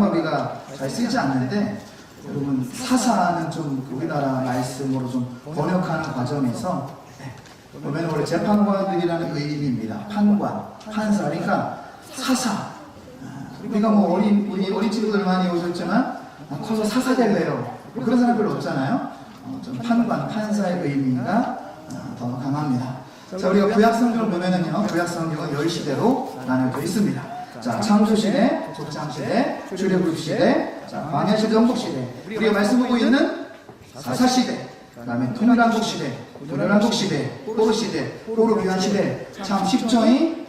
우리가 잘 쓰지 않는데, 여러분 사사는 좀 우리나라 말씀으로 좀 번역하는 과정에서 보면 원래 재판관들이라는 의미입니다. 판관, 판사, 그러니까 사사. 우리가 뭐 우리 어린 친구들 많이 오셨지만 커서 사사 될래요. 그런 사람 별로 없잖아요. 좀 판관, 판사의 의미가 더 강합니다. 자, 우리가 구약성경을 보면은요, 구약성경은 10시대로 나눠져 있습니다. 자, 창조시대, 족장시대, 출애굽시대, 자, 광야시대, 정복시대. 우리가 말씀 보고 있는 사사시대, 그 다음에 통일한국시대, 도련한국시대, 포로시대, 포로귀환시대. 참 쉽죠이?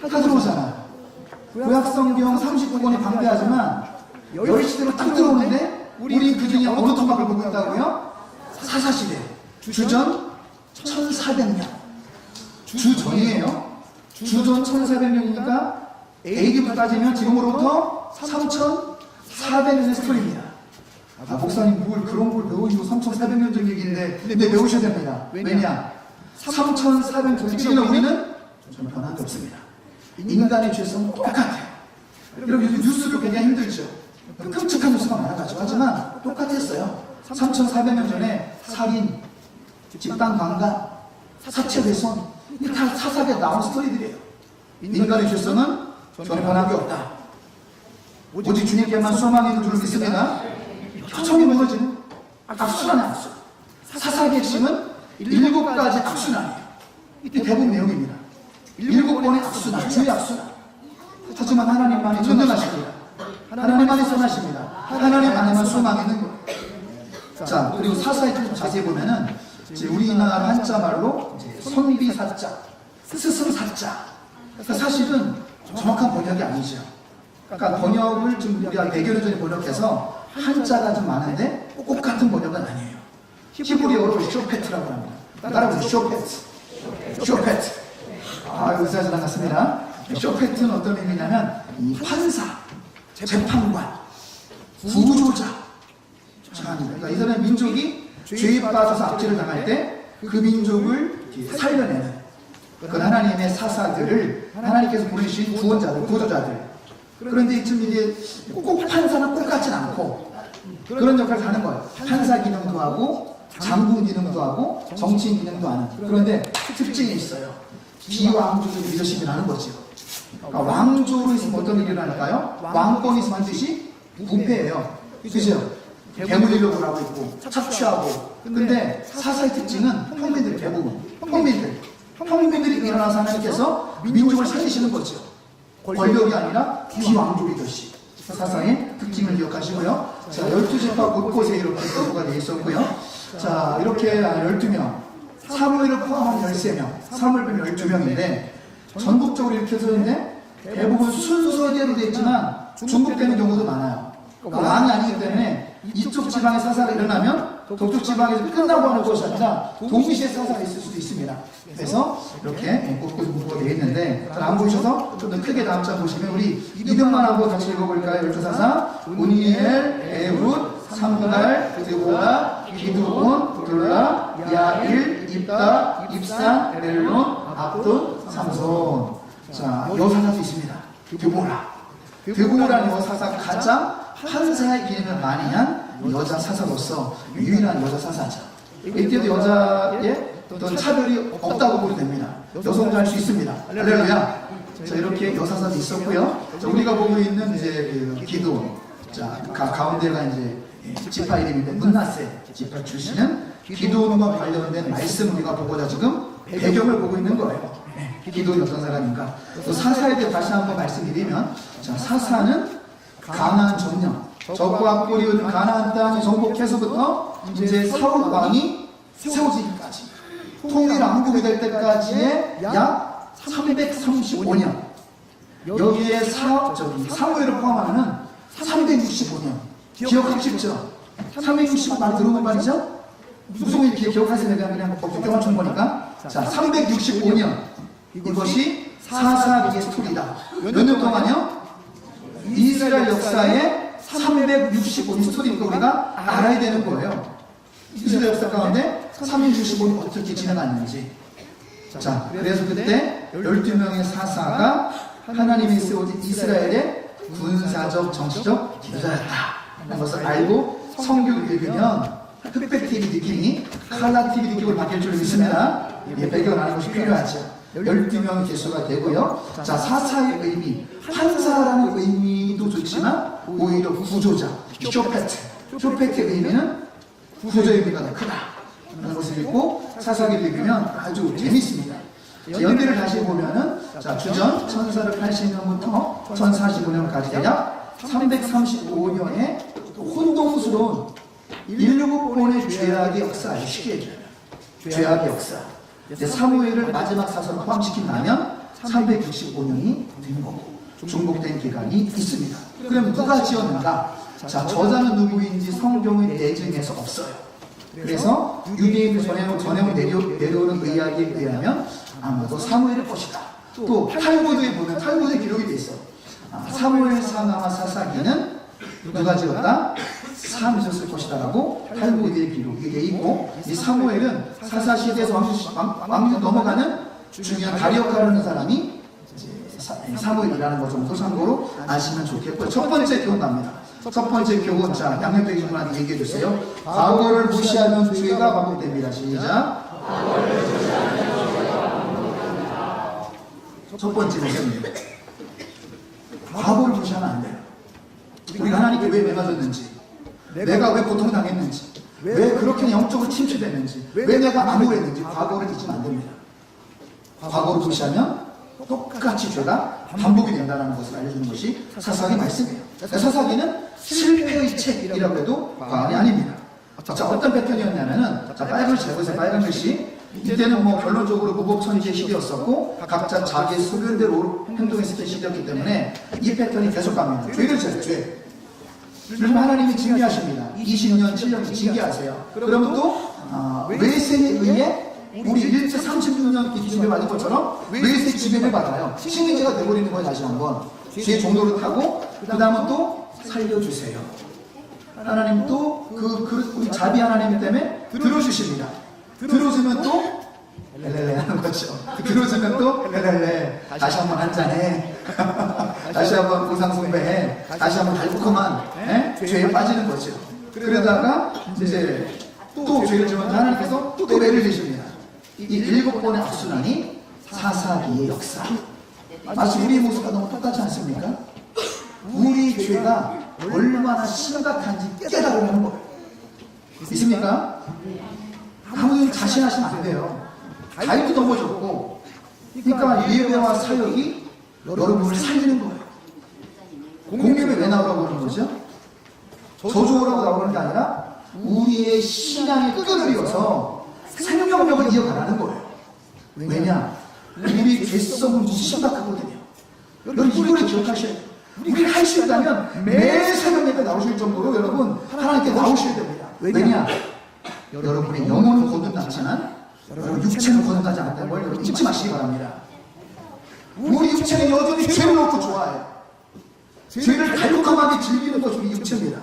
다 들어오잖아요. 구약성경 39권이 방대하지만 10시대로 딱 들어오는데 우리 그 중에 어느 통합을 보고 있다고요? 사사시대, 주전 1400년. 주전이에요. 주전 1400년이니까 AD부터 따지면 지금으로부터 3400년의 스토리입니다. 목사님 뭘 그런 걸 배우시고 3400년 전 얘기인데 근데 배우셔야 됩니다. 왜냐? 3400년 전에 우리는 좀 변한 게 없습니다. 인간의 죄성은 똑같아요. 여러분 요즘 뉴스도 굉장히 힘들죠. 끔찍한 뉴스가 많아가지고 하지만 똑같았어요. 3400년 전에 살인, 집단 강간, 사체 훼손, 이게 다 사사기에 나온 스토리들이에요. 인간의 죄성은 전혀 변한 게 없다. 오직 주님께만 소망이 있는 줄을 믿습니다. 표정이 무너지는 악순환의 악순. 사사기의 핵심은 7가지 악순환이에요. 이게 대부분 내용입니다. 7번의 악순환, 주의 악순환. 하지만 하나님만이 전능하십니다. 하나님만이 선하십니다. 하나님 안에만 소망이 있는 거예요. 자, 그리고 사사의 뜻 자세히 보면은 우리나라 한자말로 선비사자, 스승사자. 그러니까 사실은 정확한 번역이 아니죠. 그러니까 번역을 좀 우리가 100여 년 전에 번역해서 한자가 좀 많은데 꼭 같은 번역은 아니에요. 히브리어로 쇼페트라고 합니다. 따라보세요. 쇼페트. 의사에서 나갔습니다. 쇼페트는 어떤 의미냐면 이 판사, 재판관, 구조자. 그러니까 이 사람의 민족이 죄에 빠져서 악죄를 당할 때 그 민족을 살려내는 그 하나님의 사사들을 하나님께서 보내주신 구원자들, 구조자들. 그런데 지금 이제 꼭 판사는 똑같진 않고 그런 역할을 하는 거예요. 판사 기능도 하고 장군 기능도 하고 정치인 기능도 하는. 그런데 특징이 있어요. 비왕조적 리더십이라는 거죠. 그러니까 왕조로 있으면 어떤 일이 일어날까요? 왕권이 있으면 반드시 부패예요. 그죠? 괴물리려고 하고 있고 착취하고. 근데 사사의 특징은 평민들, 대부분 평민들이 일어나서 하나님께서 민족을 살리시는 거죠. 권력이 아니라 비왕조 리더십. 사사의 특징을 기억하시고요. 자, 12지파 곳곳에 이렇게 표가 되어 있었고요. 자, 이렇게 12명, 사무엘을 포함한 13명, 사무엘 빼면 12명인데 전국적으로 이렇게 쓰는데 대부분 순서대로 되어 있지만 중복되는 경우도 많아요. 왕이 아니기 때문에 이쪽 지방에 사사가 일어나면 저쪽 지방에서 끝나고 하는 것이 아니라 동시에 사사가 있을 수도 있습니다. 그래서 이렇게 곳곳 문구가 되어 있는데 잘 안 보이셔서 좀 더 크게 다음 장 보시면 우리 이름만 한번 같이 읽어볼까요? 12사사 우니엘, 에훗, 삼갈, 드보라, 기드온, 돌라, 야일, 입다, 입산, 멜론, 압돈, 삼손. 자, 여사사도 있습니다. 드보라는 여사사 가장 판사의 기능을 많이 한 여자 사사로서 유일한 여자 사사죠. 이때도 여자의 어떤 차별이 없다고 보면 됩니다. 여성도 할 수 있습니다. 할렐루야. 자, 이렇게 여사사도 있었고요. 자, 우리가 보고 있는 이제 그 기드온. 자, 가운데가 이제 지파 이름인데 문나세 지파 출신은 기드온과 관련된 말씀 우리가 보고자 지금 배경을 보고 있는 거예요. 기드온이 어떤 사람인가. 또 사사에 대해 다시 한번 말씀드리면, 자, 사사는 가나안 점령, 적과 꼬리온 가나안 땅을 정복해서부터 이제 사울 왕이 세워지기까지 통일 왕국이 될 때까지의 약 335년. 여기에 사무엘을 포함하면 365년. 기억하기 쉽죠? 365 많이 들어본 말이죠? 무슨 이렇게 기억하세요? 내가 그냥 국경을 준 거니까. 자, 365년. 이것이 사사기의 스토리다. 몇 년 동안요? 이스라엘 역사에 365년 스토리니까 우리가 알아야 되는 거예요. 이스라엘 역사 가운데 365년 어떻게 지나갔는지. 자, 그래서 그때 12명의 사사가 하나님이 세워진 이스라엘의 군사적, 정치적 지도자였다 하는 것을 알고 성경을 읽으면 흑백 TV 느낌이 칼라 TV 느낌으로 바뀔 줄 믿습니다. 예, 배경을 아는 것이 필요하죠. 12명의 개수가 되고요. 자, 사사의 의미, 판사라는 의미도 좋지만 오히려 구조자, 쇼페트의 의미는 구조의 의미가 더 크다 하는 것을 읽고 사사기를 읽으면 아주 재밌습니다. 연대를 다시 보면은 자, 주전 1480년부터 1045년까지 대략 335년의 혼동스러운 1,6번의 죄악의 역사를 시기해줘요. 죄악의 역사. 사무엘을 마지막 사서로 포함시킨다면 365년이 된 거고 중복된 기간이 있습니다. 그럼 누가 지었는가? 자, 저자는 누구인지 성경의 내증에서 없어요. 그래서 유대인들 전해온 내려오는 의학에 의하면 아마도 사무엘의 것이다. 또 탈무드에 보면 탈무드에 기록이 돼 있어. 사무엘 사나와 사사기는 누가 지었다? 사람이 지었을 것이다라고 탈무드에 기록이 돼 있고, 이 사무엘은 사사 시대에서 왕조 넘어가는 중요한 다리 역할을 하는 사람이 사무엘이라는 거 정도 참고로 아시면 좋겠고요. 첫 번째 교훈 갑니다. 첫 번째 교훈, 자, 양념백인 분한테 얘기해 주세요. 과거를 무시하면 죄가 반복됩니다. 시작. 첫 번째 것입니다. 과거를 무시하면 안 돼요. 우리가 하나님께 왜 매맞았는지, 내가 왜 고통당했는지, 왜 그렇게 영적으로 침체됐는지, 왜 내가 암울했는지 과거를 잊으면 안 됩니다. 과거를 무시하면 똑같이 죄가 반복이 된다는 것을 알려주는 것이 사사기 말씀이에요. 사사기는 실패의 책이라고 해도 과언이 아닙니다. 자, 어떤 패턴이었냐면은, 자, 빨간 글씨 잘 보세요. 빨간 글씨. 이때는 뭐 결론적으로 무법천지의 시대였었고 각자 자기 소견대로 행동했을 시대였기 때문에 이 패턴이 계속 갑니다. 죄를 져요. 죄. 그럼 하나님이 징계하십니다. 20년, 7년 징계하세요. 그러면 또 외세에 의해 우리 일제 36년 지배를 받은 것처럼 외세 지배를 받아요. 식민지가 돼버리는 거예요. 다시 한번 죄 종로를 타고 그 다음은 또 살려주세요. 하나님 또 우리 자비 하나님 때문에 들어주십니다. 들어주면 또 렐렐레 하는 거죠. 들어주면 또 렐렐레 다시 한번 한잔해. 다시 한번 우상숭배해. 다시 한번 달콤한 죄에 빠지는 거죠. 그러다가 이제 또 죄를 지면 하나님께서 또 매를 주십니다. 이 7번의 악순환이 사사기의 역사. 마치 우리의 모습과 너무 똑같지 않습니까? 우리 죄가 얼마나 심각한지 깨달으면 거예요. 있습니까? 아무도 자신하시면 안 돼요. 다윗도 넘어졌고, 그러니까 예배와 사역이 여러분을 살리는 거예요. 공예배 왜 나오라고 하는 거죠? 저주오라고 나오는 게 아니라 우리의 신앙의 끈을 이어서 생명력을 이어가라는 거예요. 왜냐? 우리 죄성은 무지 심각하거든요. 여러분 이거를 기억하셔야 돼요. 우리가 할 수 있다면 매일 새벽 예배 나오실 정도로 여러분 하나님께 나오셔야 됩니다. 왜냐? 여러분의 영혼은 거듭났지만 여러분 육체는 거듭나지 않았다는 걸 여러분 잊지 마시기 바랍니다. 우리 육체는 여전히 죄를 놓고 좋아해요. 죄를 달콤하게 즐기는 것이 우리 육체입니다.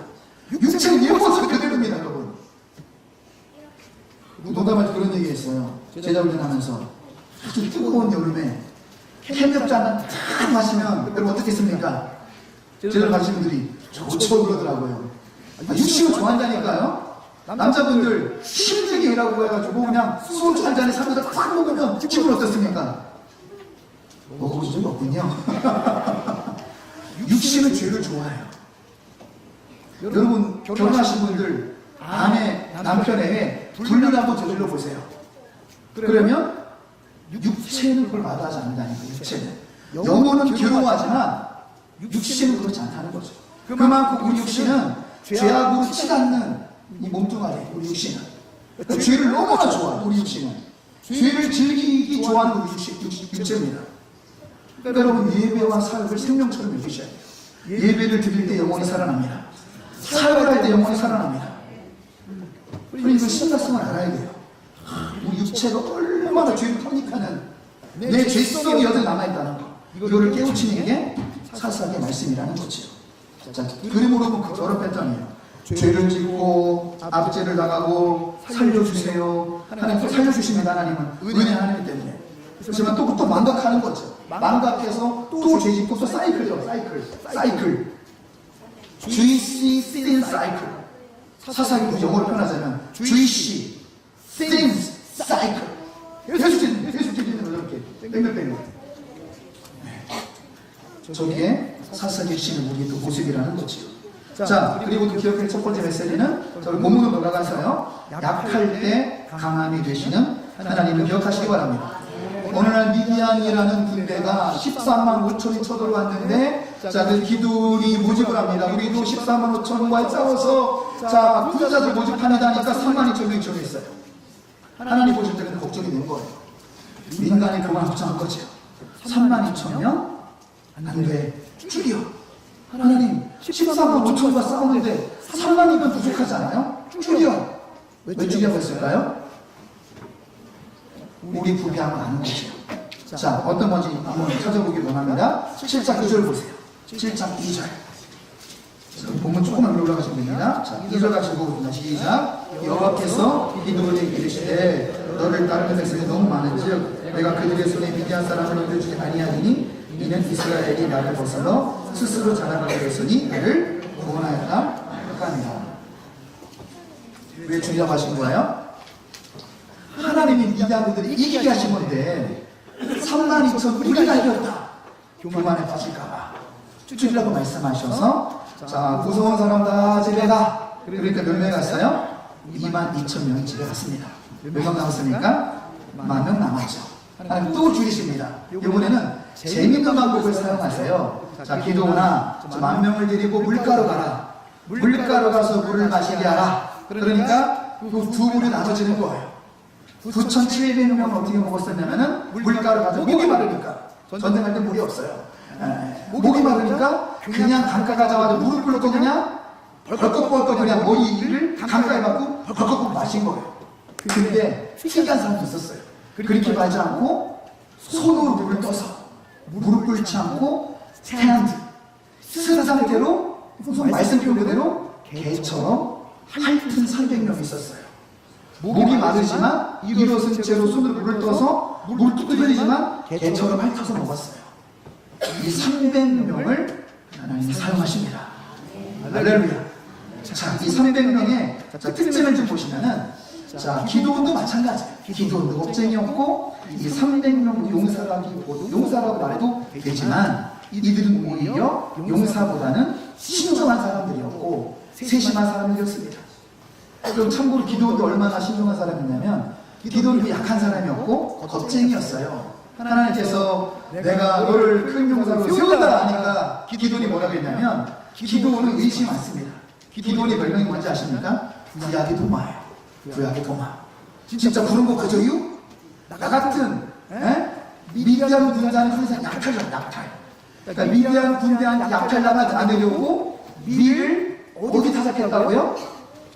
육체는 예모습 그대로입니다. 여러분 농담할 때 그런 얘기 했어요. 제자 훈련하면서 아주 뜨거운 여름에 캔맥주 한잔 탁 마시면 여러분 어떻겠습니까? 제자 가르치는 분들이 좋죠 그러더라고요. 육식을 좋아한다니까요. 남자분들 힘들게 일하고 해가지고 그냥 소주 한 잔에 사고다 팍 먹으면 기분 어떻습니까? 먹어보신 적이 없군요. 육신은 죄를 좋아해요. 여러분 결혼하신 분들 아내 남편에게 불륜을 한번 저질러 보세요. 그러면 육체는 그걸 마다하지 않는다니까. 육체는 영혼은 괴로워하지만 육신은 그렇지 않다는 거죠. 그만큼 우리 육신은 죄악으로 치닫는 이 몸뚱아리, 우리 육신은 죄를 너무나 좋아해요. 우리 육신은 죄를 즐기기 좋아하는 우리 육체입니다. 그러니까 여러분 예배와 사역을 생명처럼 여기셔야 돼요. 예배를 드릴 때 영혼이 살아납니다. 사역을 할 때 영혼이 살아납니다. 우리 이거 심각성을 알아야 돼요. 우리 육체가 얼마나 죄를 터닉하는 내 죄성이 여전히 남아있다는 거, 이거를 깨우치는 게 사사기의 말씀이라는 거죠. 자, 그림으로 보면 저런 패턴이에요. 죄를 짓고 압제를 당하고 살려주세요. 하나님 살려주십니다. 하나님은 은혜 하나님 때문에. 그렇지만 또 망각하는 거죠. 망각해서 또 죄짓고 또 사이클이요. 사이클. 주이시 sin 사이클. 사사기 영어로 표현하자면 주이시 sin 사이클. 계속 죄짓는 거죠. 이렇게 뺑뺑뺑. 저게 사사기 신의 우리의 또 모습이라는 거지요. 자, 그리고 또 기억할 첫 번째 메시지는 저를 본문으로 돌아가서요. 약할 때 강함이 되시는 하나님을 기억하시기 바랍니다. 어느 날 미디안이라는 군대가 13만 5천이 쳐들어왔는데, 자, 그 기둥이 모집을 합니다. 우리도 14만 5천과 싸워서, 자, 군사들 모집하니다 하니까 3만 2천 명이 정했어요. 하나님 보실 때 그냥 걱정이 된 거예요. 민간이 그만 걱정한 거죠. 3만 2천 명? 안 돼. 줄여. 하나님, 14만 5천과 싸우는데 3만이면 부족하지 않아요? 줄여. 왜 줄이라고 했을까요? 우리 부비하면 아는 거죠. 자, 어떤 건지 한번 찾아보기 원합니다. 7장 2절 보세요. 7장 2절. 본문 조금만 올라가시면 됩니다. 자, 2절 가시고 시작. 여호와께서 기드온에게 이르시되 너를 따르는 백성이 너무 많은즉 내가 그들의 손에 미디안 사람을 넘겨주지 아니하리니 이는 이스라엘이 나를 벗어서 스스로 자랑하게 했으니 나를 구원하였다 하니라. 왜 주의하고 하신 거예요? 하나님이 미디안들이 이기게 하신 건데 3만 2천 우리가 이겼다. 교만에 빠질까봐 줄이라고 말씀하셔서, 자, 무서운 사람 다 집에 가. 그러니까 몇 명 갔어요? 2만 2천 명이 집에 갔습니다. 몇 명 남았습니까? 1만 명 남았죠. 하나님 또 줄이십니다. 이번에는 재밌는 방법을 사용하세요. 자, 기도나 1만 명을 데리고 물가로 가라. 물가로 가서 물을 마시게 하라. 그러니까 그 두 물이 나눠지는 거예요. 9,700명은 어떻게 먹었었냐면은 물가로 가서 목이 마르니까, 전쟁할 때 물이 없어요. 목이 마르니까 그냥 강가 가자마자 물을 불렀고 그냥 벌컥벌컥 그냥 머리를 강가에 받고 벌컥벌컥 마신 거예요. 근데 특이한 사람도 있었어요. 그렇게 말지 않고 손으로 물을 떠서 무릎 꿇지 않고 스탠드 쓴 상태로 말씀표 그대로 개처럼 핥은 300명이 있었어요. 목이 마르지만 일어선 채로 손으로 물을 떠서 물을 뚝 흘리지만 개처럼 핥아서 먹었어요. 이 300명을 하나님이 사용하십니다. 할렐루야. 자, 이 300명의 특징을 좀 보시면은, 자, 기도원도 마찬가지예요. 기도원도 겁쟁이였고, 이 300명 용사라고 말해도 되지만, 이들은 오히려 용사보다는 신중한 사람들이었고, 세심한 사람들이었습니다. 그럼 참고로 기도원도 얼마나 신중한 사람이냐면, 기도원도 약한 사람이었고, 겁쟁이였어요. 하나님께서 내가 너를 큰 용사로 세운다 하니까 기도원이 뭐라고 했냐면, 기도원은 의심 많습니다. 기도원의 별명이 뭔지 아십니까? 구약의 도마예요. 구약의 도마. 진짜 부른 거 그저유? 나 같은 미디안 군대는 항상 약탈이죠. 약탈. 그러니까 미디안 군대한 약탈당하지 않으려고 밀을 어디 타작했다고요?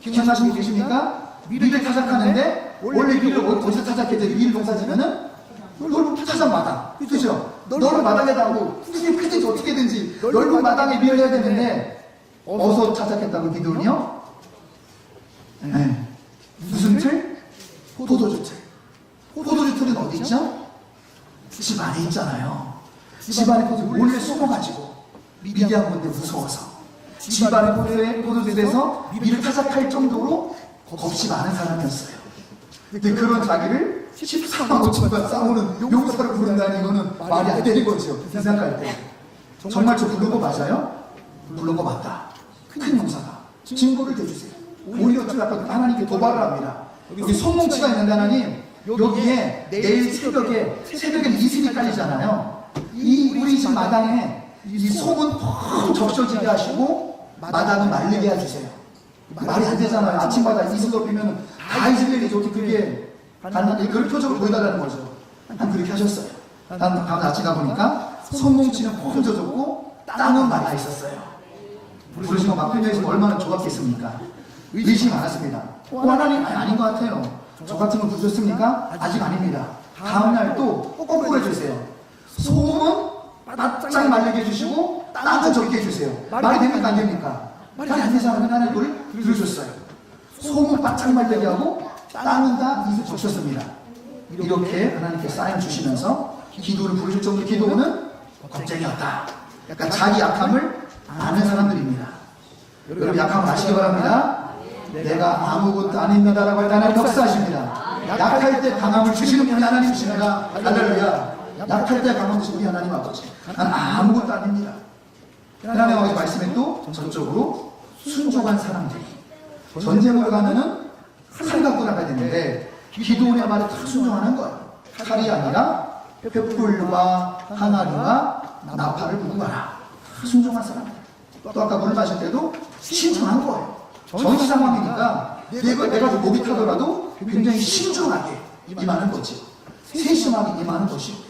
기억나시고 계십니까? 밀을 타작하는데 원래 밀을 어디서 타작해서 밀 농사지면은 넓은 타작 마당. 그죠? 넓은 마당에다 하고 크든지 어떻게든지 넓은 마당에 밀을 해야 되는데 어디서 타작했다고 기도는요? 네. 무슨 틀? 포도주 틀. 포도주 틀은 어디 있죠? 집 안에 있잖아요. 집 안에 포도주 몰래 숨어가지고 미디안 군대 무서워서 집 안에 포도주에서 밀을 타작할 정도로 겁이 많은 사람이었어요. 근데 그런 자기를 14만 5천과 싸우는 용사를 부른다는 이거는 말이 안 되는 거죠. 생각할 때. 정말 저 부른 거 맞아요? 부른 거 맞다. 큰 용사가. 증거를 대주세요. 오히려 저 아까 하나님께 도발을 합니다. 여기 손뭉치가 있는데 하나님, 여기에 내일 새벽에 이슬이 깔리잖아요. 우리 집 마당에 이 속은 푹 적셔지게 하시고 마당은 마르게 해주세요. 말이 안 되잖아요. 아침마다 이슬 덮이면 다 이슬리죠. 그게 가능한데 그걸 표적으로 보여달라는 거죠. 한 그렇게 하셨어요. 다음 아침 가보니까 손뭉치는 푹 젖었고 땅은 말라 있었어요. 부르신 거 막편에서 얼마나 좋았겠습니까? 의심이 많았습니다. 하나님 아닌 것 같아요. 저 같은 거 부르셨습니까? 아직 아닙니다. 다음날 또 거꾸로 해주세요. 소금은 바짝 말리게 해주시고 땅은 적게 해주세요. 말이 됩니까? 안 됩니까? 말이 안 되잖아요. 하나님 그걸 들으셨어요. 소금은 바짝 말리게 하고 땅은 다 이슬 적셨습니다. 이렇게 하나님께 사인 주시면서 기도를 부르실 정도의 기도는 겁쟁이였다. 약간 자기 약함을 아는 사람들입니다. 여러분 약함을 아시기 바랍니다. 내가 아무것도 아닙니다라고 할 때 하나님 역사하십니다. 약할 때 강함을 주시는 분이 하나님이십니다. 할렐루야. 약할 때 강함을 주시는 분이 하나님 아버지. 난 아무것도 아닙니다. 하나님 아버지 말씀에 또 전적으로 순종한 사람들이 전쟁을 가면은 칼 갖고 나가야 되는데 기도원의 말에 다 순종하는 거예요. 칼이 아니라 횃불과 항아리와 나팔을 두고 가라. 순종한 사람들. 또 아까 물 마실 때도 신중한 거예요. 전시 상황이니까 내가 좀 목이 타더라도 굉장히 신중하게 임하는 거지. 세심하게 임하는 것이고요.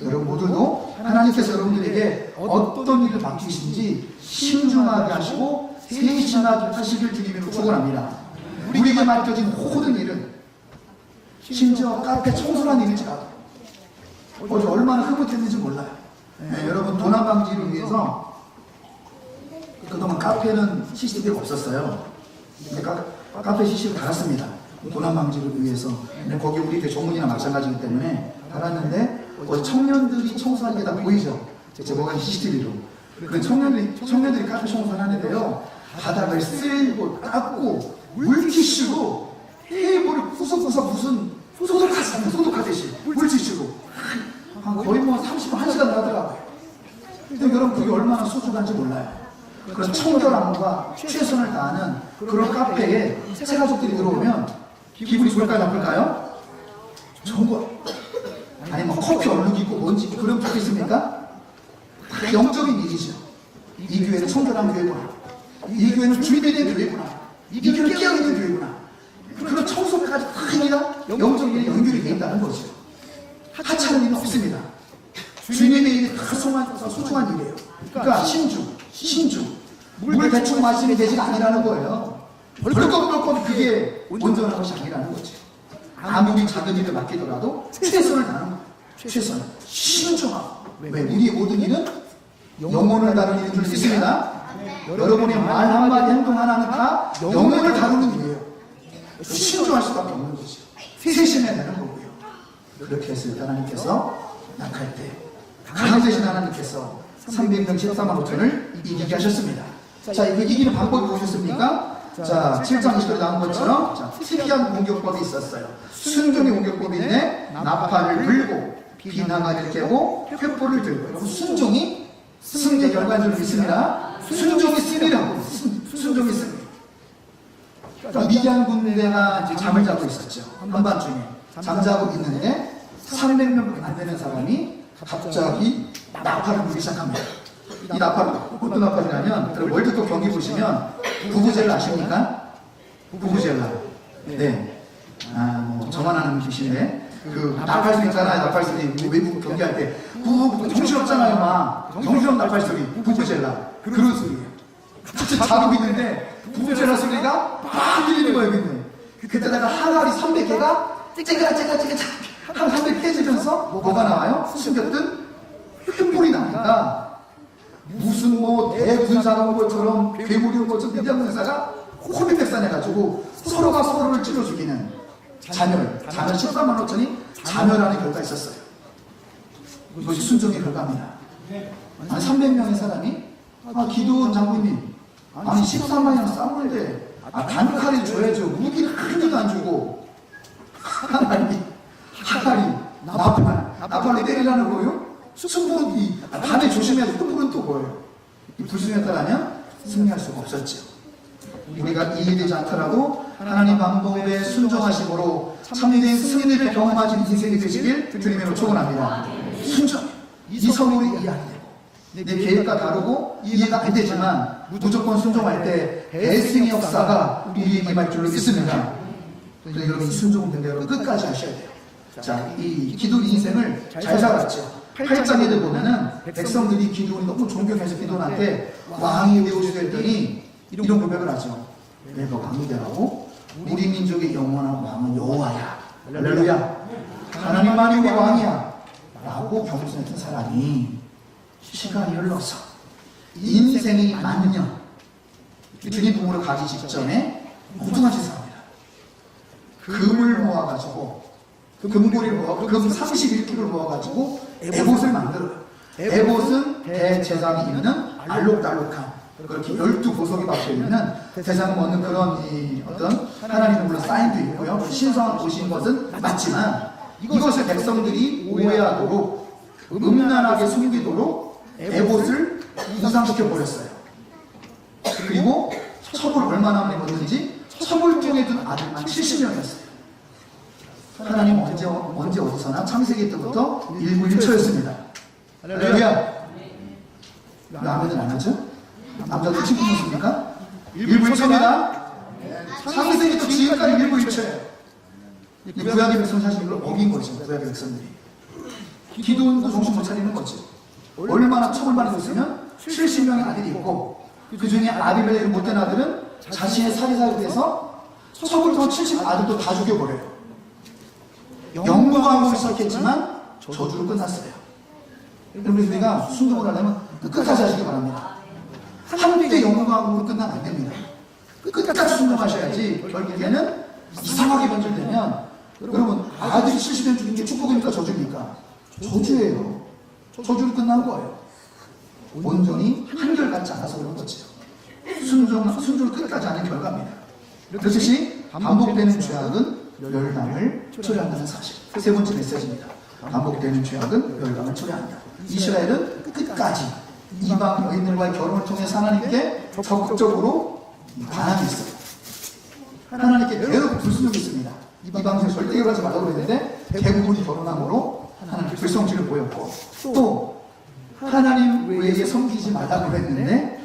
여러분 모두도 하나님께서 여러분들에게 어떤 일을 맡기신지 신중하게 하시고 세심하게 하시길 주님으로 축원합니다. 우리에게 맡겨진 모든 일은 심지어 카페 청소란 일일지라도 어제 얼마나 흐뭇했는지 몰라요. 여러분 도난 방지를 위해서 그동안 카페는 CCTV가 없었어요. 근데 카페 CCTV를 달았습니다. 도난 방지를 위해서. 근데 거기 우리 정문이나 마찬가지이기 때문에 달았는데 어제 청년들이 청소하는 게 다 보이죠. 제보가 CCTV로. 그 청년들이 카페 청소를 하는데요. 바닥을 쓸고 닦고 물티슈로 테이블을 구석구석 무슨 소독하듯이 물티슈로 거의 뭐 30분 1시간 나더라고요. 근데 여러분 그게 얼마나 소중한지 몰라요. 그런 청결함과 최선을 다하는 그런 카페에 새 가족들이 들어오면 기분이 좋을까요 나쁠까요? 좋은 거. 아니 뭐 커피 얼룩 있고 뭔지 그런 게 있습니까? 다 영적인 일이죠. 이 교회는 청결한 교회구나. 이 교회는 주님에 대한 교회구나. 이 교회는 깨어있는 교회구나. 그런 청소까지 다 우리가 영적인 일에 연결이 되어 있다는 거죠. 하찮은 일은 없습니다. 주님의 일이 다 소중한 일이에요. 그러니까 신중. 물 대충 마시면 되지가 아니라는 거예요. 벌컥벌컥 그게 온전한 것이 아니라는 거죠. 아무리 작은 일을 맡기더라도 최선을 다하는 거예요. 최선. 신중하고. 왜? 우리의 모든 일은 영혼을 다루는 일인 줄 믿습니다. 여러분의 말 한마디 행동 하나는 다 영혼을 다루는 일이에요. 신중할 수밖에 없는 거죠. 세심해야 되는 거고요. 그렇게 했을 때 하나님께서 약할 때 강한 대신 하나님께서 300명 14만 5천을 이기게 하셨습니다. 자, 이거 이기는 방법이 보셨습니까? 자, 7장 20절에 나온 것처럼 자, 특이한 공격법이 있었어요. 순종의 공격법인데 나팔을 불고 비나가를 깨고 횃불을 들고. 여러분 순종이 승리의 결과인 줄 믿습니다. 순종이 승리라고. 순종이 승리. 그러니까 미디안 군대가 이제 잠을 자고 있었죠. 한밤중에 잠자고 있는데 300명밖에 안 되는 사람이 갑자기 나팔을 불기 시작합니다. 이 나팔은 어떤 나팔이냐면 월드컵 경기 보시면 부부젤라 아십니까? 부부젤라. 네. 뭐 저만 아는 기신데 그 나팔 소리 있잖아요. 나팔 소리 외국 경기할 때 정신없잖아요. 막 정신없는 나팔 소리 부부젤라 그런 소리예요. 같이 자고 있는데 부부젤라 소리가 막 들리는 거예요. 근데 그때다가 항아리 300개가 쨍쨍쨍쨍쨍 한 300 깨지면서 뭐가 나와요? 숨겼던 횃불이 나옵니다. 무슨 뭐 대군사가 것처럼 괴물이 온 것처럼 미디안 군사가 호비백산해가지고 서로가 서로를 찔러 죽이는 자멸 14만 5천이 자멸하는 결과가 있었어요. 이것이 순종의 결과입니다. 아니 300명의 사람이 기도원 장군님 아니 14만이랑 싸우는데 단칼에 줘야죠. 무기를 한 개도 안 주고 항아리 나팔이 때리라는 거예요? 승부이 밤에 조심해야 돼. 횃불은 또 뭐예요? 이 불순에 따르면 승리할 수가 없었죠. 우리가 이해되지 않더라도 하나님 방법에 순종하심으로 참된 승리를 경험하신 인생이 되시길 주님으로 축원합니다. 순종. 이 성우를 이해 안 되고 내 계획과 다르고 이해가 안 되지만 무조건 순종할 때 대승의 역사가 우리에게 임할 줄로 믿습니다. 여러분 이 순종은 근데 여러분 끝까지 하셔야 돼요. 자, 이 기도원 인생을 잘 살았죠. 8장에도 보면은 백성들이 기도원이 너무 존경해서 기도원한테 왕이 되어주려 했더니 이런 고백을 하죠. 내가 왕이 되라고? 우리 민족의 영원한 왕은 여호와야. 할렐루야. 하나님만이 우리 왕이야. 라고 겸손했던 사람이 시간이 흘러서 인생의 만년 주님 품으로 가기 직전에 엉뚱한 짓을 합니다. 금을 모아가지고 금고리를 모아, 금 31kg를 모아가지고 에봇을 만들어요. 에봇은 대제사장이 입는 알록달록한 그렇게 12보석이 박혀있는 대상을 얻는 그런 어떤 하나님의 물론 사인도 있고요. 신성한 옷인 것은 맞지만 이것을 백성들이 오해하도록 음란하게 숨기도록 에봇을 우상시켜 버렸어요. 그리고 첩을 얼마나 먹었는지 첩을 통해 둔 아들만 70명이었어요. 하나님 언제 어디서나 창세기 때부터 일부일처였습니다. 할렐루야. 왜 아멘을 안 하죠? 남자들 친구 모습입니까? 일부일처입니다. 창세기부터 지금까지 일부일처예요. 구약의 백성 사실 이걸 어긴 거죠. 구약의 백성들이 기도도 정신 못 차리는 거죠. 얼마나 첩을 많이 줬으면 70명의 아들이 있고 그 중에 아비멜렉의 못된 아들은 자신의 사리사를 위해서 첩을 통한 70 아들도 다 죽여버려요. 영광으로 시작했지만 저주로 끝났어요. 여러분 우리가 순종을 하려면 끝까지 하시기 바랍니다. 한때 영광으로 끝나면 안 됩니다. 끝까지 순종하셔야지 결국에는 이상하게 변질되면 여러분 아들이 70년 죽인 게 축복입니까 저주입니까? 저주예요. 저주로 끝난 거예요. 온전히 한결같지 않아서 그런 거죠. 순종을 끝까지 하는 결과입니다. 그것이 반복되는 죄악은 멸망을 초래한다는 사실. 세 번째 메시지입니다. 반복되는 죄악은 멸망을 초래한다. 이스라엘은 끝까지 이방 여인들과의 결혼을 통해 하나님께 적극적으로 반항했어요. 하나님께 계속 불순종했습니다. 이방신 절대 결혼하지 말라고 그랬는데 대부분이 결혼함으로 하나님께 불성질을 보였고 또 하나님 외에 섬기지 말라고 그랬는데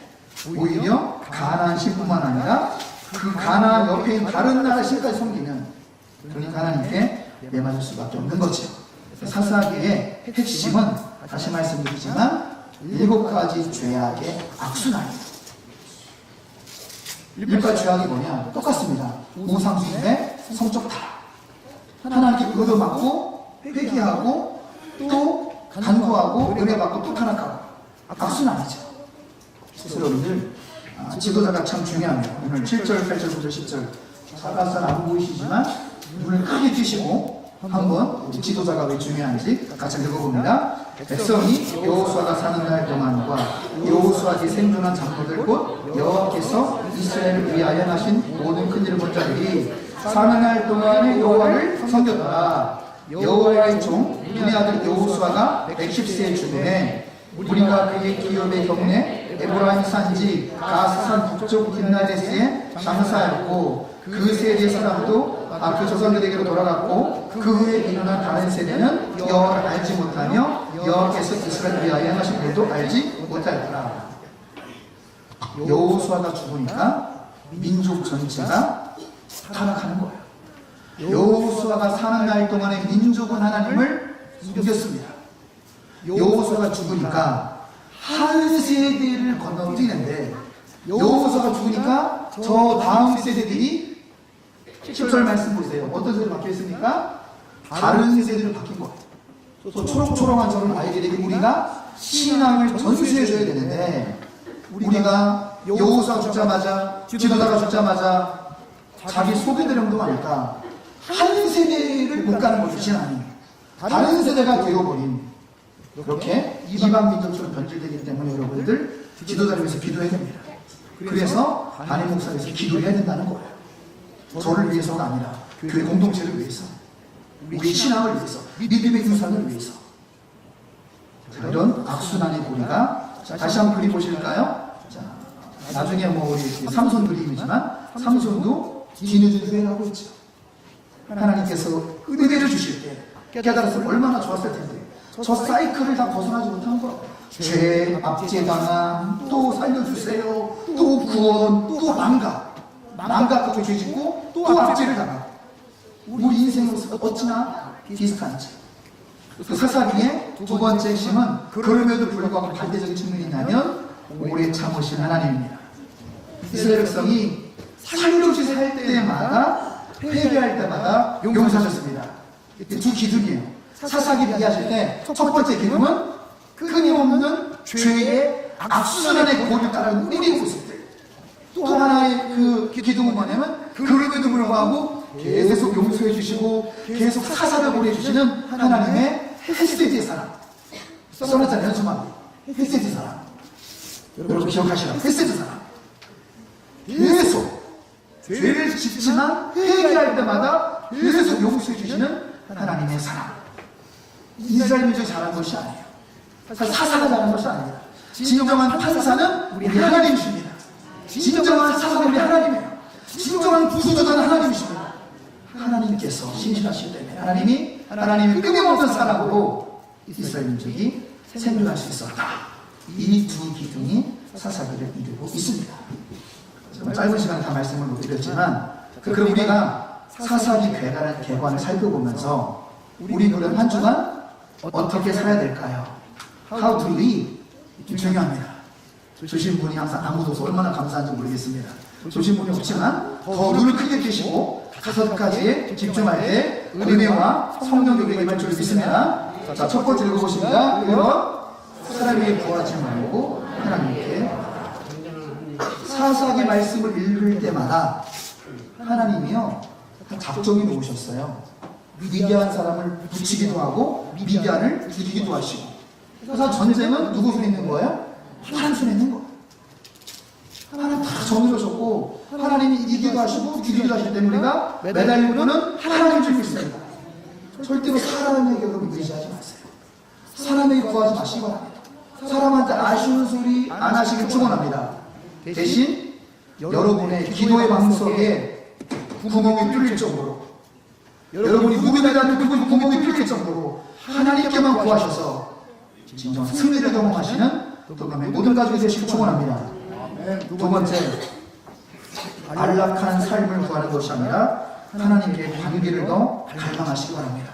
오히려 가나안 신뿐만 아니라 그 가나안 옆에 있는 다른 나라 신까지 섬기는 그러니까 하나님께 매맞을 수밖에 없는 거죠. 사사기의 핵심은 다시 말씀드리지만 7가지 죄악의 악순환입니다. 7가지 죄악이 뭐냐? 똑같습니다. 우상숭배, 성적 타락, 하나님께 얻어맞고 회개하고 또 간구하고 은혜받고 또 타락하고 악순환이죠. 그래서 여러분들 지도자가 참 중요합니다. 오늘 7절, 8절, 9절, 10절 살살 안 보이시지만 눈을 크게 뜨시고 한번 우리 지도자가 왜 중요한지 같이 읽어봅니다. 백성이 여호수아가 사는 날 동안과 여호수아의 생존한 장로들 곧 여호와께서 이스라엘을 위하여 하신 모든 큰 일을 본 자들이 사는 날 동안에 여호와를 섬겼더라. 여호와의 종 눈의 아들 여호수아가 110세에 죽음에 우리가 그의 기업의 경내 에브라임 산지 가스산 북쪽 딥나데스에 장사하였고 그 세대 사람도 그 조상들에게로 돌아갔고 그 후에 일어난 다른 세대는 여호와를 알지 못하며 여호와께서 이스라엘을 위하여 하신 일도 알지 못하였더라. 여호수아가 죽으니까 민족 전체가 타락하는 거예요. 여호수아가 사는 날 동안에 민족은 하나님을 숨겼습니다. 여호수아가 죽으니까 한 세대를 건너뛰는데 여호수아가 죽으니까 저 다음 세대들이 10절 말씀 보세요. 어떤 세대로 바뀌어 있습니까? 다른 세대로 바뀐 거예요. 또 초롱초롱한 저런 아이들에게 우리가 신앙을 전수해줘야 되는데 우리가 여호수아가 죽자마자 지도자가 죽자마자 자기 소개대령도 하니까 한 세대를 못 가는 거죠. 신앙이 다른 세대가 되어버린 그렇게 이방 민족처럼 변질되기 때문에 여러분들 지도자를 위해서 기도해야 됩니다. 그래서 담임 목사를 위해서 기도를 해야 된다는 거예요. 저를 위해서가 아니라 교회 공동체를 위해서 우리 신앙을 위해서 믿음의 유산을 위해서 이런 악순환의 고리가 다시 한번 그림 보실까요? 자, 나중에 뭐 우리 삼손 그림이지만 삼손도 뒤늦은 후회를 하고 있죠. 하나님께서 은혜를 주실 때 깨달아서 얼마나 좋았을 텐데 저 사이클을 다 벗어나지 못한 거 죄, 압제당함, 또 살려주세요, 또 구원, 또 망각, 죄 짓고 또 압제를 당하고 우리 인생은 어찌나 비슷한지. 그 사사기의 두 번째 핵심은 그럼에도 불구하고 반대적인 측면이 있다면 오래 참으신 하나님입니다. 이스라엘 백성이 살려주시 살 때마다 회개할 때마다 용서하셨습니다. 두 기둥이에요. 사사기 얘기하실 때 첫 번째 기둥은 끊임없는 죄의 악순환의 고리를 따라 우리고 있을 때, 또 하나의 그 기둥은 뭐냐면 그럼에도 불구하고 계속 용서해 주시고 계속 사사를 보내주시는 하나님의 헬세지의 사랑. 써놨잖아요, 주말. 헬세지 사랑. 여러분 기억하시라고. 헬세지 사랑. 계속 죄를 짓지만 회개할 때마다 계속 용서해 주시는 하나님의 사랑. 이스라엘 민족이 잘한 것이 아니에요. 사사가 잘한 것이 아닙니다. 진정한 판사는 우리 하나님이십니다. 진정한 사사는 우리 하나님이에요. 진정한 구주자는 하나님이십니다. 하나님께서 신실하시기 때문에 하나님이 끊임없는 사랑으로 이스라엘 민족이 생존할 수 있었다. 이 두 기둥이 사사기를 이루고 있습니다. 짧은 시간에 다 말씀을 못 드렸지만, 그럼 우리가 사사기 개관을 살펴보면서 우리 그럼 한 주간 어떻게 살아야 될까요? How to live. 중요합니다. 주신 분이 항상 아무도 없어 얼마나 감사한지 모르겠습니다. 주신 분이 없지만 더 눈을 크게 뜨시고 5가지에 집중할 때 은혜와 성령에게 임할 줄 믿습니다. 자, 첫 번째 읽어보십니다. 1번, 사람에게 구하지 말고 하나님께. 사사기 말씀을 읽을 때마다 하나님이요 작정해 놓으셨어요. 미디안 사람을 붙이기도 하고 미디안을 죽이기도 하시고. 그래서 전쟁은 누구 손에 있는 거예요? 하나님 손에 있는 거예요. 하나님 다 정해놓으셨고 하나님이 이기기도 하시고 죽이기도 하시기 때문에 우리가 매달리는 분은 하나님 줄 있습니다. 절대로 사람에게 여러분 의지하지 마세요. 사람에게 구하지 마시기 바랍니다. 사람한테 아쉬운 소리 안 하시길 축원합니다. 대신 여러분의 기도의 방석에 구멍이 뚫릴 정도로, 여러분이 무비대한 구멍이 뚫릴 정도로 하나님께만 구하셔서 진정한 승리를 경험하시는 또감의 모든 가족이 되시길 축원합니다. 두 번째, 안락한 삶을 구하는 것이 아니라 하나님께 관계를 더 갈망하시기 바랍니다.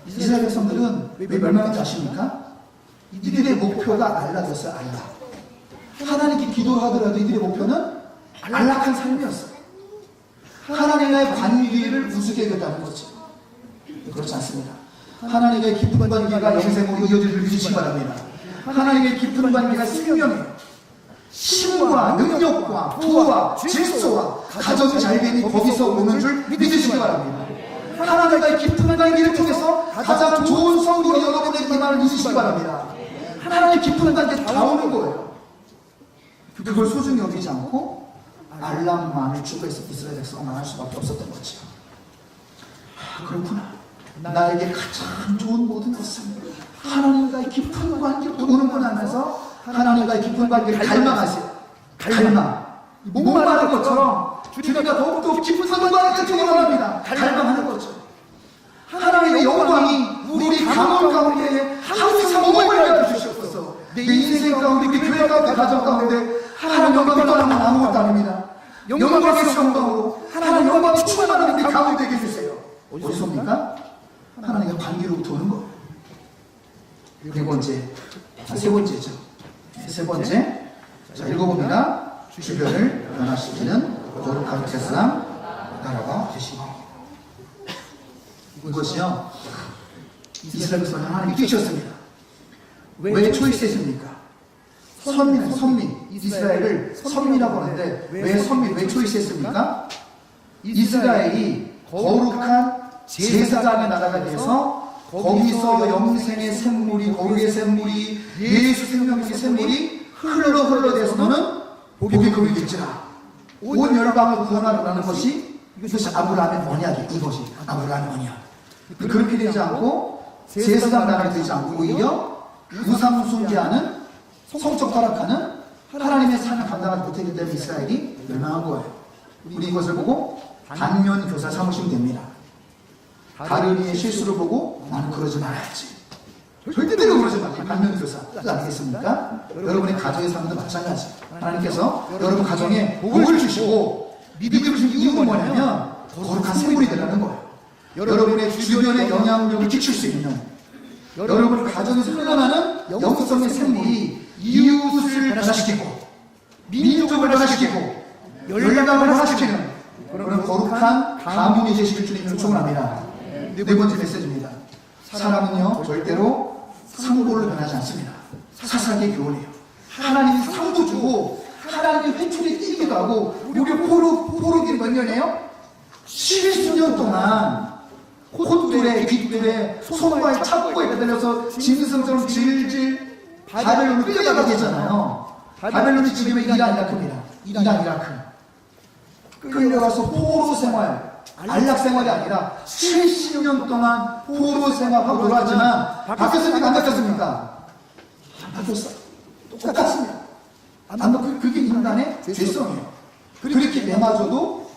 이스라엘 백성들은 왜 멸망한지 아십니까? 이들의 목표가 안락이었어요. 안락. 하나님께 기도를 하더라도 이들의 목표는 안락한 삶이었어요. 하나님과의 관계를 우습게 여겼다는 거죠. 그렇지 않습니다. 하나님과의 깊은 관계가 영생으로 이어지기를 믿으시기 바랍니다. 하나님의 깊은 관계가 생명이에요. 힘과 능력과 부와 질서와 가정이 잘 되니 거기서 오는 줄 믿으시기 바랍니다. 하나님과의 깊은 관계를 통해서 가장 좋은 성공이 여러분의 기만을 믿으시기 바랍니다. 하나님의 깊은 관계 다 오는 거예요. 그걸 소중히 여기지 않고 알람만을 추구해서 이스라엘 백성만 할 수밖에 없었던 거죠. 그렇구나. 나에게 가장 좋은 모든 것은 하나님과의 깊은 관계를 오는구나 하면서 하나님과의 깊은 관계를 갈망하세요. 갈망. 목마른 것처럼 주님과 더욱더 깊은 관계를 경험합니다. 갈망하는 거죠. 하나님의 영광이 우리 가문 가운데 항상 몸을 내어 주셨어. 내 인생 가운데, 우리 교회 가운데, 가정 가운데 하나님 영광을 떠나면 아무것도 아닙니다. 영광의 영광으로 하나님 영광이 충만한 우리 가운데 계세요. 어디서입니까? 하나님과 관계로부터 오는 거예요. 세 번째죠. 세 번째, 자, 읽어봅니다. 주변을 변화시키는 거룩한 세상 나라가 되시기. 이것이요, 이스라엘 백성을 하나님이 뛰셨습니다. 왜 초이스했습니까? 선민, 이스라엘을 선민이라고 하는데 왜 선민, 왜 초이스했습니까? 이스라엘이 거룩한 제사장의 나라가 돼서 거기서 영생의 샘물이, 거룩의 샘물이, 예수 생명의 샘물이 흘러대서 너는 복이 그리 될지라. 온 열방을 구원하라는 것이, 이것이 아브라함의 언약이, 이것이 아브라함의 언약. 그렇게 되지 않고 제사장 나라가 되지 않고 오히려 우상 숭배하는, 성적 타락하는 하나님의 삶을 감당하지 못했기 때문에 이스라엘이 멸망한 거예요. 우리 이것을 보고 반면 교사 삼으시면 됩니다. 다른 이의 실수를 보고 나는 그러지 말아야지. 절대로 그러지 말아요. 반면 교사 아니겠습니까? 여러분의 가정의 삶도 마찬가지. 하나님께서 여러분 가정에 복을 주시고 믿음을 주신 이유가 뭐냐면 거룩한 샘물이 되라는 거예요. 여러분의 주변에 영향력을 끼칠 수 있는, 여러분 가정에서 흘러나는 영성의 샘물이 이웃을 변화시키고 민족을 변화시키고 열강을 변화시키는 그런 거룩한 가문이 되시길 주님으로 축원합니다. 네 번째 메시지입니다. 사람은요 절대로 상고를 변하지 않습니다. 사사기의 교훈이에요. 하나님이 상도 주고 하나님이 회초리 뛰기도 하고, 무려 포로기 몇 년이에요? 70년 동안 콧줄에, 귓줄에, 손과에 착고에 매달려서 짐승처럼 질질 바벨론을 끌려가게 되잖아요. 바벨론이 지금의 이란 이라크입니다. 이란 이라크. 끌려가서 포로 생활, 안락 생활이 아니라 70년 동안 포로 생활하고 돌아왔지만 바뀌었습니까? 안 바뀌었습니까? 안 바뀌었어요. 똑같습니다. 그게 인간의 죄성이에요. 그렇게 매맞아도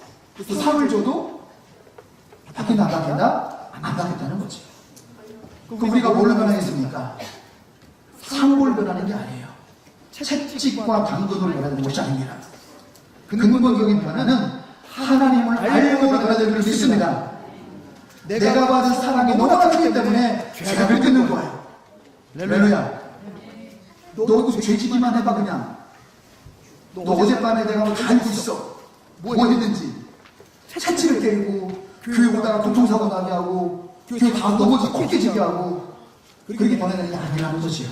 또 상을 줘도 바뀐다 안 바뀐다? 안 바뀌었다는 거지. 그럼 우리가 뭘로 변하겠습니까? 상골 변하는 게 아니에요. 채찍과 당근으로 변하는 것이 아닙니다. 근본적인 변화는 하나님을 알고 변화되는 줄 믿습니다. 내가 받은 사랑이 너무나 크기 때문에 죄를 끊는 거예요. 할렐루야. 너 죄지기만 해봐 그냥. 너 어젯밤에 내가 다 알고 있어. 뭐 했는지. 채찍을 때리고 교회 오다가 교통사고 나게 하고 교회 다 넘어져 꺾여지게 하고 그렇게 변화되는 게 아니라는 거지요.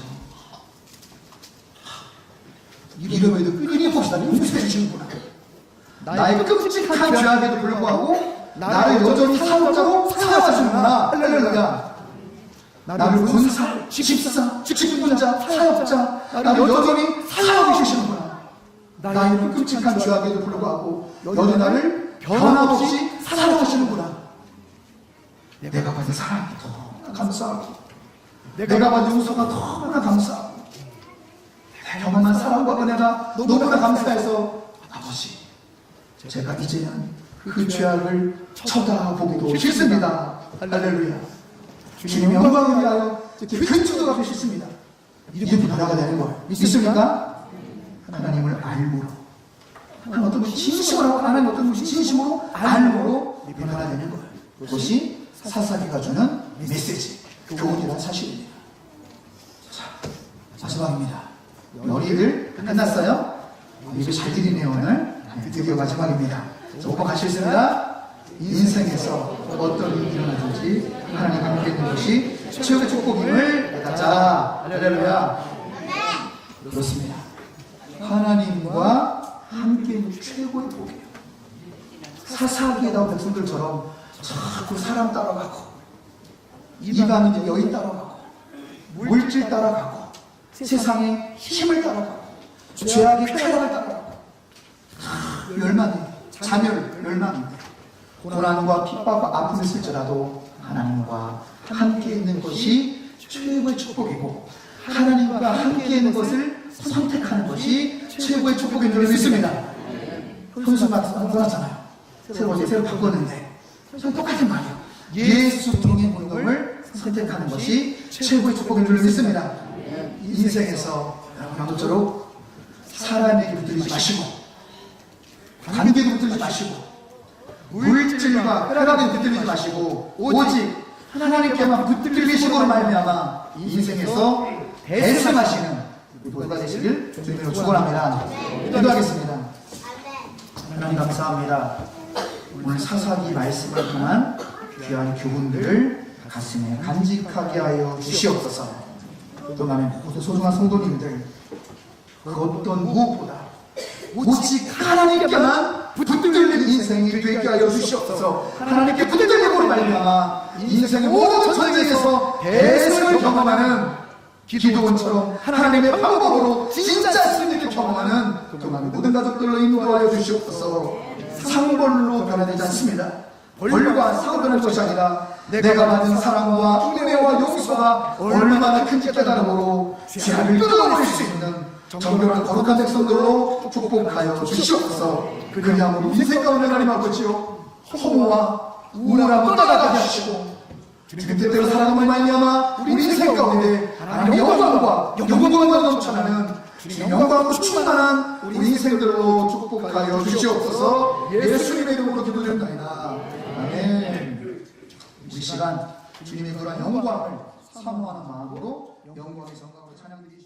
이러면도 끊임없이 나를 용서해 주시는구나. 나의 끔찍한 죄악에도 불구하고 나를 여전히 사업자로 사용하시는구나. 할렐루야. 나를 권사, 집사, 직분자, 사역자, 나를 여전히 사용하고 계시는구나. 나의 끔찍한 죄악에도 불구하고 여전히 나를 변함없이 사랑하시는구나. 내가 받은 사랑이 너무나 감사하고 내가 받은 용서가 너무나 감사하고 경험한 사랑과 은혜가 너무나 감사해서 아버지 제가 이제는 그 죄악을 쳐다보기도 싫습니다. 할렐루야. 주님 영광을 위하여 근처도 가기 싫습니다. 이렇게 변화가 되는 거예요. 믿습니까? 하나님을 알므로 하나님 어떤 분이 진심으로 하고 하나님 어떤 분이 진심으로 알므로 변화가 되는 거예요. 그것이 사사기가 주는 메시지 교훈이라는 사실입니다. 자, 마지막입니다. 너희들 끝났어요? 예배 잘 드리네요 오늘. 드디어 마지막입니다. 자, 5번 가시겠습니다. 인생에서 어떤 일이 일어나든지 하나님 함께 있는 것이 최고의 축복임을 깨닫자. 할렐루야. 그렇습니다. 하나님과 함께 있는 최고의 복이에요. 사사기에 나온 백성들처럼 자꾸 사람 따라가고 이방인의 여인 따라가고 물질 따라가고 세상의 힘을 따라가고 죄악의 쾌락을 따라가고 멸망이에요. 자멸, 멸망인데 고난과 핍박과 아픔을 쓸지라도 하나님과 함께 있는 것이 최고의 축복이고 하나님과 함께 있는 것을 선택하는 것이 최고의 축복인 줄 믿습니다. 현수 받았잖아요. 새로 바꿨는데 똑같은 말이에요. 예수 통의 운동을 선택하는 것이 최고의 축복인 줄 믿습니다. 인생에서 아무쪼록 사람에게 붙들리지 마시고 관계도 붙들리지 마시고 물질과 쾌락에 붙들리지 마시고 오직 하나님께만 붙들리심으로 말미암아 인생에서 대승하시는 모두가 되시길 주님으로 축원합니다. 기도하겠습니다. 하나님 감사합니다. 오늘 사사기 말씀을 통한 귀한 교훈들을 가슴에 간직하게 하여 주시옵소서. 그동안에 모든 소중한 성도님들 그 어떤 무엇보다 오직 하나님께만 붙들리는 인생이 되게 하여 주시옵소서. 하나님께 붙들림으로 말미암아 인생의 모든 전쟁에서 대승을 경험하는 기도원처럼 하나님의 방법으로 진짜 승리를 경험하는 그동안 모든 가족들로 인도하여 주시옵소서. 상벌로 변화되지 않습니다. 벌과 상을 변할 것이 아니라 내가 받은 사랑과 은혜와 용서가 얼마나 큰지 깨달음으로 죄악을 끊어버릴 수 있는 정결한 거룩한 백성들로 축복하여 주시옵소서. 그리함으로 인생 가운데 하나님 아버지요 허무와 우울함을 떠나가게 하시고 주님 뜻대로 살아감을 말미암아 우리 인생 가운데 하나님의 영광과 영광과 넘쳐나는 주님의 영광으로 충만한 우리 인생들로 축복하여 주시옵소서. 예수님의 이름으로 기도드립니다. 아멘. 우리 시간 주님의 그러한 영광을 사모하는 마음으로 영광의 성광으로 찬양드리시옵소서.